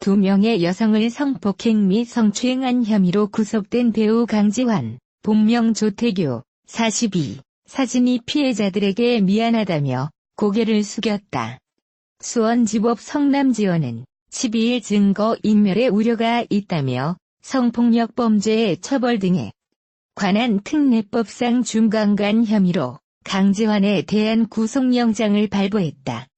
2명의 여성을 성폭행 및 성추행한 혐의로 구속된 배우 강지환, 본명 조태규, 42, 사진이 피해자들에게 미안하다며 고개를 숙였다. 수원지법 성남지원은 12일 증거인멸의 우려가 있다며 성폭력 범죄의 처벌 등에 관한 특례법상 중간간 혐의로 강지환에 대한 구속영장을 발부했다.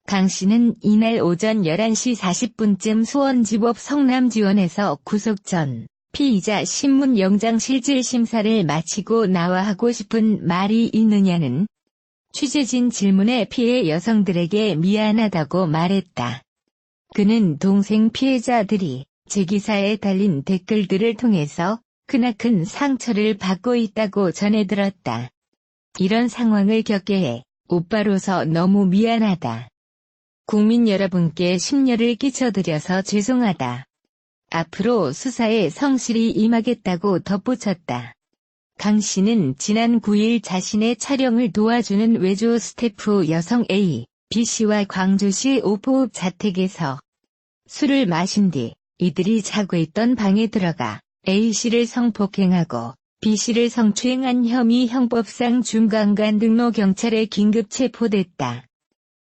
강 씨는 이날 오전 11시 40분쯤 수원지법 성남지원에서 구속 전 피의자 신문영장 실질심사를 마치고 나와 하고 싶은 말이 있느냐는 취재진 질문에 피해 여성들에게 미안하다고 말했다. 그는 동생 피해자들이 제 기사에 달린 댓글들을 통해서 크나큰 상처를 받고 있다고 전해 들었다. 이런 상황을 겪게 해 오빠로서 너무 미안하다. 국민 여러분께 심려를 끼쳐드려서 죄송하다. 앞으로 수사에 성실히 임하겠다고 덧붙였다. 강 씨는 지난 9일 자신의 촬영을 도와주는 외조 스태프 여성 A, B 씨와 광주시 오포읍 자택에서 술을 마신 뒤 이들이 자고 있던 방에 들어가 A 씨를 성폭행하고 B 씨를 성추행한 혐의 형법상 중간간 등로 경찰에 긴급 체포됐다.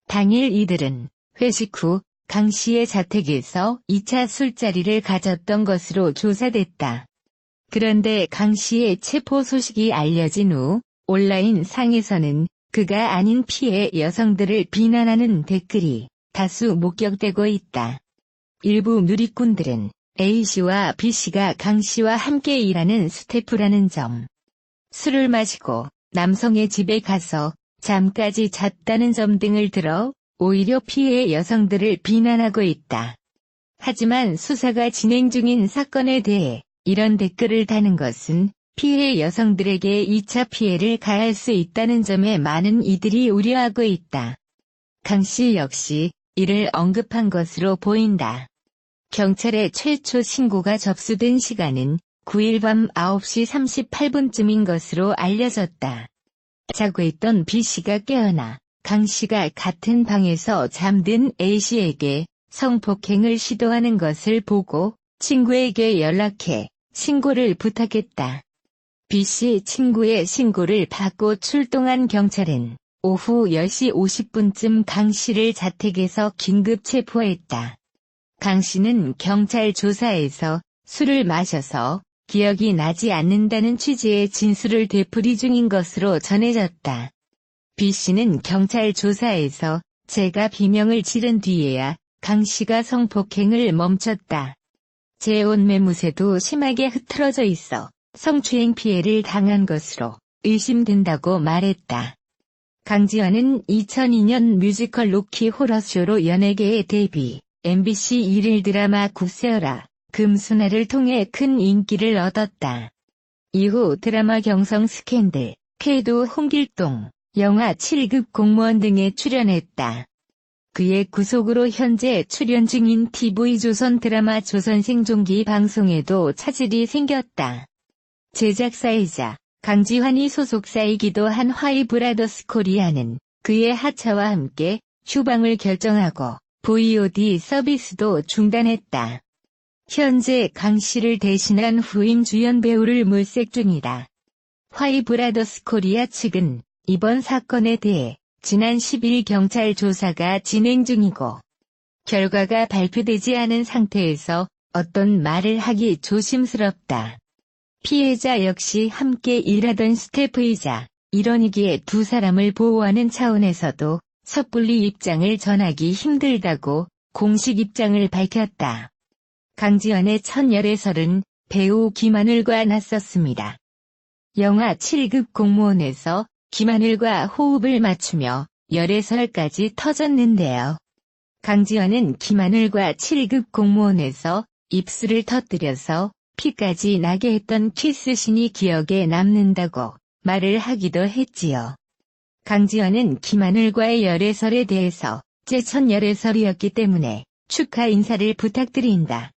당일 이들은 회식 후 강 씨의 자택에서 2차 술자리를 가졌던 것으로 조사됐다. 그런데 강 씨의 체포 소식이 알려진 후 온라인 상에서는 그가 아닌 피해 여성들을 비난하는 댓글이 다수 목격되고 있다. 일부 누리꾼들은 A씨와 B씨가 강 씨와 함께 일하는 스태프라는 점, 술을 마시고 남성의 집에 가서 잠까지 잤다는 점 등을 들어 오히려 피해 여성들을 비난하고 있다. 하지만 수사가 진행 중인 사건에 대해 이런 댓글을 다는 것은 피해 여성들에게 2차 피해를 가할 수 있다는 점에 많은 이들이 우려하고 있다. 강 씨 역시 이를 언급한 것으로 보인다. 경찰에 최초 신고가 접수된 시간은 9일 밤 9시 38분쯤인 것으로 알려졌다. 자고 있던 B씨가 깨어나 강 씨가 같은 방에서 잠든 A씨에게 성폭행을 시도하는 것을 보고 친구에게 연락해 신고를 부탁했다. B씨 친구의 신고를 받고 출동한 경찰은 오후 10시 50분쯤 강 씨를 자택에서 긴급 체포했다. 강 씨는 경찰 조사에서 술을 마셔서 기억이 나지 않는다는 취지의 진술을 되풀이 중인 것으로 전해졌다. B씨는 경찰 조사에서 제가 비명을 지른 뒤에야 강 씨가 성폭행을 멈췄다. 제 옷 매무새도 심하게 흐트러져 있어 성추행 피해를 당한 것으로 의심된다고 말했다. 강지환은 2002년 뮤지컬 로키 호러쇼로 연예계에 데뷔, MBC 일일 드라마 굿세어라, 금수나를 통해 큰 인기를 얻었다. 이후 드라마 경성 스캔들, 쾌도 홍길동, 영화 7급 공무원 등에 출연했다. 그의 구속으로 현재 출연 중인 TV조선 드라마 조선생존기 방송에도 차질이 생겼다. 제작사이자 강지환이 소속사이기도 한 화이브라더스 코리아는 그의 하차와 함께 휴방을 결정하고 VOD 서비스도 중단했다. 현재 강 씨를 대신한 후임 주연 배우를 물색 중이다. 화이브라더스 코리아 측은 이번 사건에 대해 지난 10일 경찰 조사가 진행 중이고 결과가 발표되지 않은 상태에서 어떤 말을 하기 조심스럽다. 피해자 역시 함께 일하던 스태프이자 일원이기에 두 사람을 보호하는 차원에서도 섣불리 입장을 전하기 힘들다고 공식 입장을 밝혔다. 강지환의 첫 열애설은 배우 김하늘과 났었습니다. 영화 7급 공무원에서 김하늘과 호흡을 맞추며 열애설까지 터졌는데요. 강지환은 김하늘과 7급 공무원에서 입술을 터뜨려서 피까지 나게 했던 키스신이 기억에 남는다고 말을 하기도 했지요. 강지환은 김하늘과의 열애설에 대해서 제 첫 열애설이었기 때문에 축하 인사를 부탁드린다.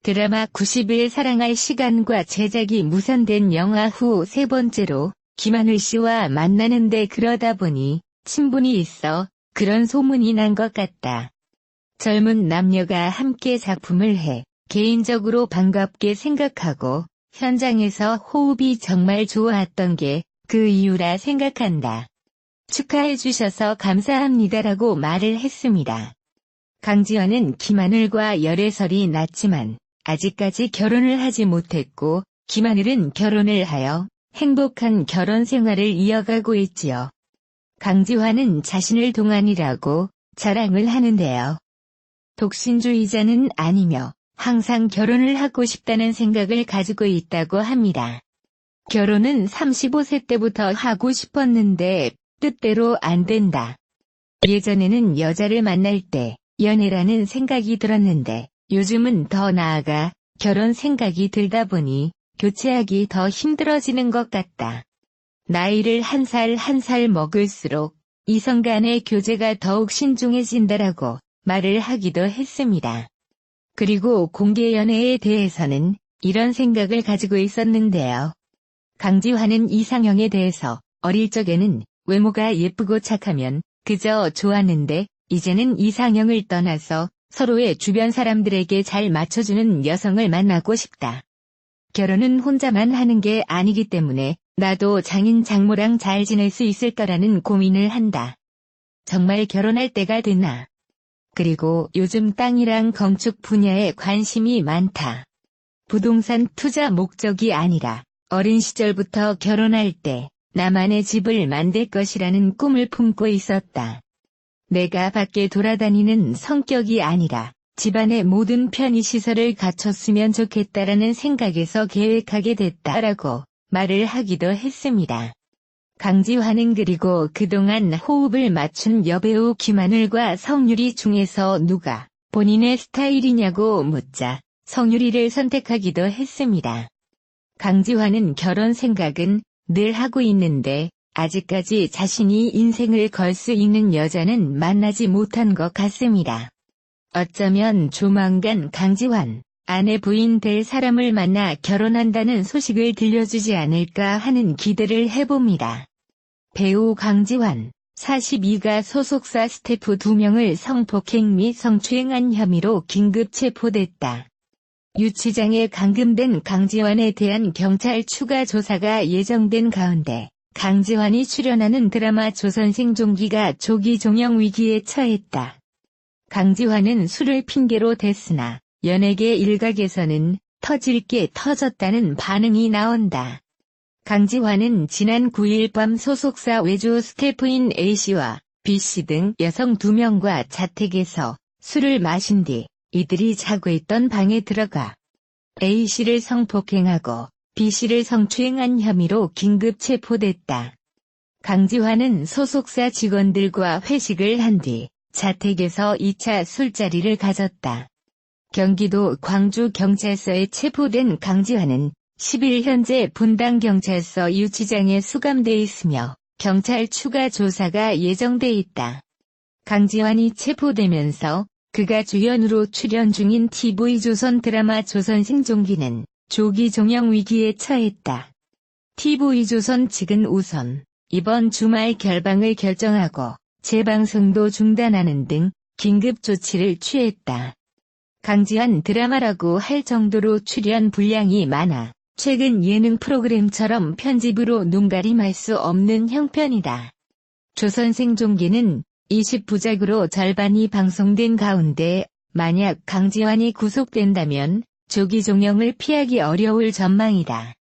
드라마 90일 사랑할 시간과 제작이 무산된 영화 후 세 번째로 김하늘 씨와 만나는데 그러다 보니 친분이 있어 그런 소문이 난 것 같다. 젊은 남녀가 함께 작품을 해 개인적으로 반갑게 생각하고 현장에서 호흡이 정말 좋았던 게 그 이유라 생각한다. 축하해 주셔서 감사합니다라고 말을 했습니다. 강지환은 김하늘과 열애설이 났지만 아직까지 결혼을 하지 못했고 김하늘은 결혼을 하여 행복한 결혼 생활을 이어가고 있지요. 강지환은 자신을 동안이라고 자랑을 하는데요. 독신주의자는 아니며 항상 결혼을 하고 싶다는 생각을 가지고 있다고 합니다. 결혼은 35세 때부터 하고 싶었는데 뜻대로 안 된다. 예전에는 여자를 만날 때 연애라는 생각이 들었는데 요즘은 더 나아가 결혼 생각이 들다 보니 교체하기 더 힘들어지는 것 같다. 나이를 한 살 한 살 먹을수록 이성 간의 교제가 더욱 신중해진다라고 말을 하기도 했습니다. 그리고 공개 연애에 대해서는 이런 생각을 가지고 있었는데요. 강지환은 이상형에 대해서 어릴 적에는 외모가 예쁘고 착하면 그저 좋았는데 이제는 이상형을 떠나서 서로의 주변 사람들에게 잘 맞춰주는 여성을 만나고 싶다. 결혼은 혼자만 하는 게 아니기 때문에 나도 장인 장모랑 잘 지낼 수 있을 거라는 고민을 한다. 정말 결혼할 때가 됐나? 그리고 요즘 땅이랑 건축 분야에 관심이 많다. 부동산 투자 목적이 아니라 어린 시절부터 결혼할 때 나만의 집을 만들 것이라는 꿈을 품고 있었다. 내가 밖에 돌아다니는 성격이 아니라 집안의 모든 편의시설을 갖췄으면 좋겠다라는 생각에서 계획하게 됐다라고 말을 하기도 했습니다. 강지환은 그리고 그동안 호흡을 맞춘 여배우 김하늘과 성유리 중에서 누가 본인의 스타일이냐고 묻자 성유리를 선택하기도 했습니다. 강지환은 결혼 생각은 늘 하고 있는데 아직까지 자신이 인생을 걸 수 있는 여자는 만나지 못한 것 같습니다. 어쩌면 조만간 강지환, 아내 부인 될 사람을 만나 결혼한다는 소식을 들려주지 않을까 하는 기대를 해봅니다. 배우 강지환, 42가 소속사 스태프 2명을 성폭행 및 성추행한 혐의로 긴급 체포됐다. 유치장에 감금된 강지환에 대한 경찰 추가 조사가 예정된 가운데 강지환이 출연하는 드라마 조선생존기가 조기 종영 위기에 처했다. 강지환은 술을 핑계로 댔으나 연예계 일각에서는 터질 게 터졌다는 반응이 나온다. 강지환은 지난 9일 밤 소속사 외주 스태프인 A씨와 B씨 등 여성 2명과 자택에서 술을 마신 뒤 이들이 자고 있던 방에 들어가 A씨를 성폭행하고 B씨를 성추행한 혐의로 긴급 체포됐다. 강지환은 소속사 직원들과 회식을 한 뒤 자택에서 2차 술자리를 가졌다. 경기도 광주경찰서에 체포된 강지환은 10일 현재 분당경찰서 유치장에 수감돼 있으며 경찰 추가 조사가 예정돼 있다. 강지환이 체포되면서 그가 주연으로 출연 중인 TV조선 드라마 조선생존기는 조기 종영 위기에 처했다. TV조선 측은 우선 이번 주말 결방을 결정하고 재방송도 중단하는 등 긴급 조치를 취했다. 강지환 드라마라고 할 정도로 출연 분량이 많아 최근 예능 프로그램처럼 편집으로 눈가림할 수 없는 형편이다. 조선생존기는 20부작으로 절반이 방송된 가운데 만약 강지환이 구속된다면 조기 종영을 피하기 어려울 전망이다.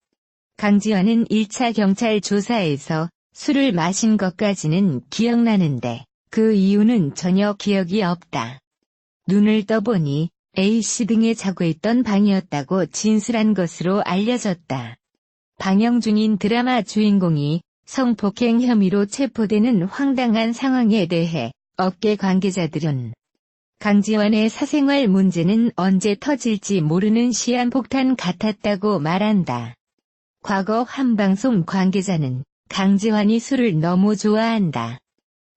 강지환은 1차 경찰 조사에서 술을 마신 것까지는 기억나는데 그 이유는 전혀 기억이 없다. 눈을 떠보니 A씨 등에 자고 있던 방이었다고 진술한 것으로 알려졌다. 방영 중인 드라마 주인공이 성폭행 혐의로 체포되는 황당한 상황에 대해 업계 관계자들은 강지환의 사생활 문제는 언제 터질지 모르는 시한폭탄 같았다고 말한다. 과거 한 방송 관계자는 강지환이 술을 너무 좋아한다.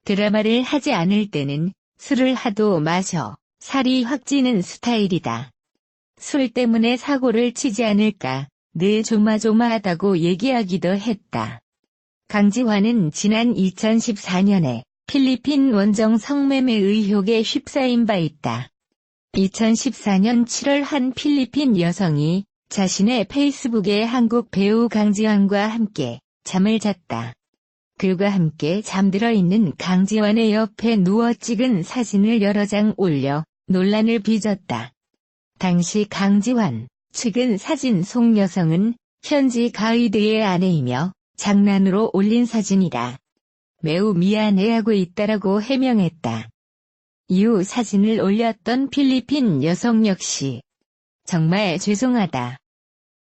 드라마를 하지 않을 때는 술을 하도 마셔 살이 확 찌는 스타일이다. 술 때문에 사고를 치지 않을까 늘 조마조마하다고 얘기하기도 했다. 강지환은 지난 2014년에 필리핀 원정 성매매 의혹에 휩싸인 바 있다. 2014년 7월 한 필리핀 여성이 자신의 페이스북에 한국 배우 강지환과 함께 잠을 잤다. 그가 함께 잠들어 있는 강지환의 옆에 누워 찍은 사진을 여러 장 올려 논란을 빚었다. 당시 강지환 측은 사진 속 여성은 현지 가이드의 아내이며 장난으로 올린 사진이다. 매우 미안해하고 있다라고 해명했다. 이후 사진을 올렸던 필리핀 여성 역시 정말 죄송하다.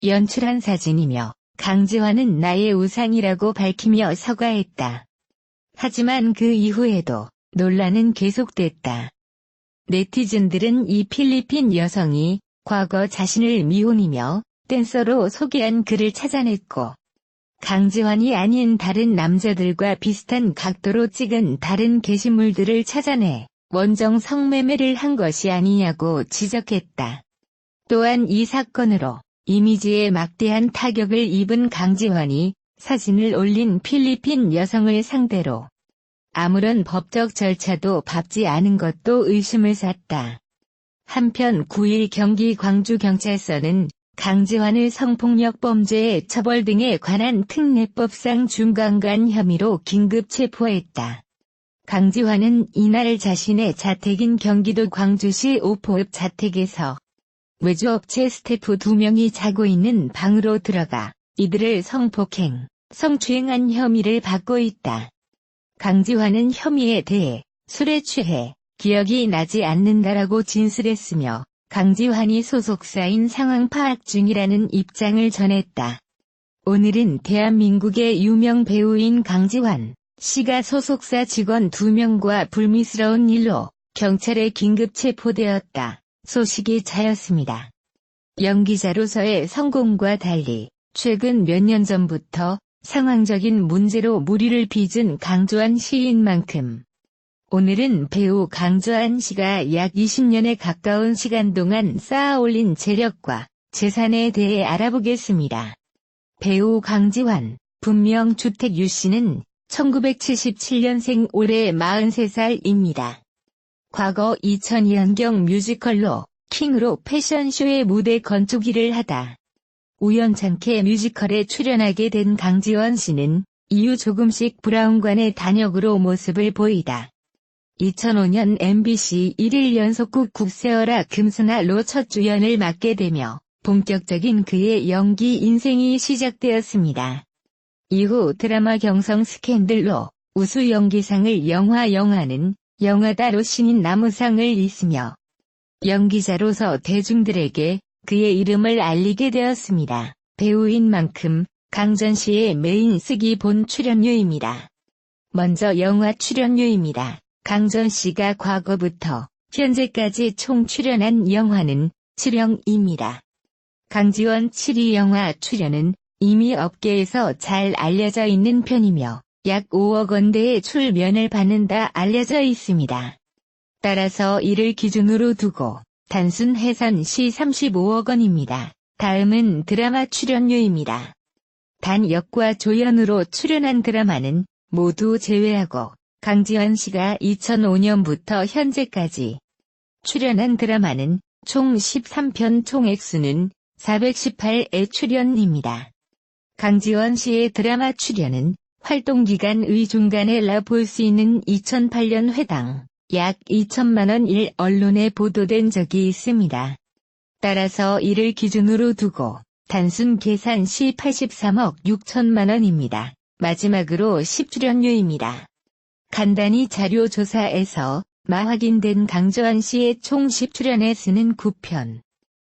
연출한 사진이며 강지환은 나의 우상이라고 밝히며 사과했다. 하지만 그 이후에도 논란은 계속됐다. 네티즌들은 이 필리핀 여성이 과거 자신을 미혼이며 댄서로 소개한 글을 찾아냈고 강지환이 아닌 다른 남자들과 비슷한 각도로 찍은 다른 게시물들을 찾아내 원정 성매매를 한 것이 아니냐고 지적했다. 또한 이 사건으로 이미지에 막대한 타격을 입은 강지환이 사진을 올린 필리핀 여성을 상대로 아무런 법적 절차도 밟지 않은 것도 의심을 샀다. 한편 9일 경기 광주경찰서는 강지환을 성폭력 범죄 처벌 등에 관한 특례법상 중간간 혐의로 긴급 체포했다. 강지환은 이날 자신의 자택인 경기도 광주시 오포읍 자택에서 외주업체 스태프 2명이 자고 있는 방으로 들어가 이들을 성폭행, 성추행한 혐의를 받고 있다. 강지환은 혐의에 대해 술에 취해 기억이 나지 않는다라고 진술했으며 강지환이 소속사인 상황 파악 중이라는 입장을 전했다. 오늘은 대한민국의 유명 배우인 강지환 씨가 소속사 직원 2명과 불미스러운 일로 경찰에 긴급 체포되었다. 소식이 자였습니다. 연기자로서의 성공과 달리 최근 몇 년 전부터 상황적인 문제로 무리를 빚은 강지환 씨인 만큼 오늘은 배우 강지환 씨가 약 20년에 가까운 시간 동안 쌓아올린 재력과 재산에 대해 알아보겠습니다. 배우 강지환, 분명 주택유 씨는 1977년생 올해 43살입니다. 과거 2002년경 뮤지컬로 킹으로 패션쇼의 무대 건축일을 하다 우연찮게 뮤지컬에 출연하게 된 강지환 씨는 이후 조금씩 브라운관의 단역으로 모습을 보이다 2005년 MBC 1일 연속극 국세어라 금수나로 첫 주연을 맡게 되며 본격적인 그의 연기 인생이 시작되었습니다. 이후 드라마 경성 스캔들로 우수 연기상을 영화는 영화다로 신인 나무상을 있으며 연기자로서 대중들에게 그의 이름을 알리게 되었습니다. 배우인 만큼 강전 씨의 메인 쓰기 본 출연료입니다. 먼저 영화 출연료입니다. 강전 씨가 과거부터 현재까지 총 출연한 영화는 7영입니다. 강지환 7위 영화 출연은 이미 업계에서 잘 알려져 있는 편이며 약 5억 원대의 출연을 받는다 알려져 있습니다. 따라서 이를 기준으로 두고 단순 해산 시 35억 원입니다. 다음은 드라마 출연료입니다. 단 역과 조연으로 출연한 드라마는 모두 제외하고 강지환 씨가 2005년부터 현재까지 출연한 드라마는 총 13편 총 액수는 418회 출연입니다. 강지환 씨의 드라마 출연은 활동기간의 중간에 볼 수 있는 2008년 회당 약 2천만 원일 언론에 보도된 적이 있습니다. 따라서 이를 기준으로 두고 단순 계산 시 83억 6천만 원입니다. 마지막으로 10출연료입니다. 간단히 자료 조사에서 확인된 강지환 씨의 총 10출연에 쓰는 9편.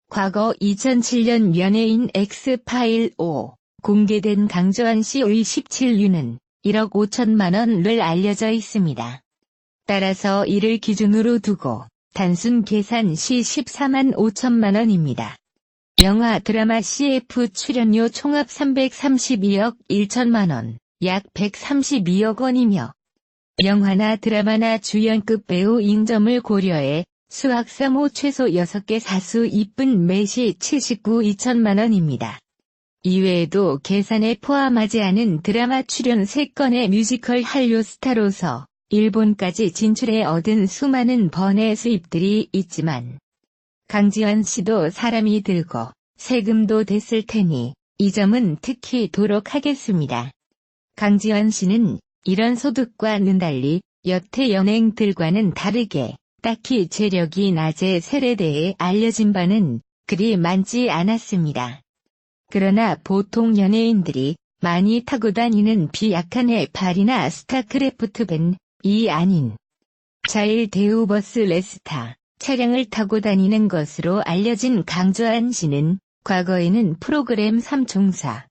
과거 2007년 연예인 X파일 5 공개된 강지환 씨의 17유는 1억 5천만 원을 알려져 있습니다. 따라서 이를 기준으로 두고 단순 계산 시 14만 5천만 원입니다. 영화 드라마 CF 출연료 총합 332억 1천만 원, 약 132억 원이며 영화나 드라마나 주연급 배우 인점을 고려해 수학 3호 최소 6개 사수 이쁜 매시 79 2천만 원입니다. 이외에도 계산에 포함하지 않은 드라마 출연 3건의 뮤지컬 한류 스타로서 일본까지 진출해 얻은 수많은 번의 수입들이 있지만 강지원 씨도 사람이 들고 세금도 됐을 테니 이 점은 특히 도록하겠습니다. 강지원 씨는 이런 소득과는 달리 여태 연예인들과는 다르게 딱히 재력이 낮은 세례대에 알려진 바는 그리 많지 않았습니다. 그러나 보통 연예인들이 많이 타고 다니는 비약간의 발이나 스타크래프트 밴이 아닌 자일 대우버스 레스타 차량을 타고 다니는 것으로 알려진 강지원 씨는 과거에는 프로그램 3총사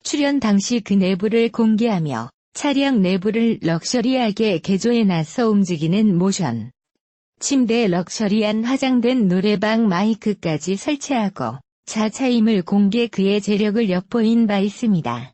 출연 당시 그 내부를 공개하며 차량 내부를 럭셔리하게 개조해 놔서 움직이는 모션 침대 럭셔리한 화장된 노래방 마이크까지 설치하고 자차임을 공개 그의 재력을 엿보인 바 있습니다.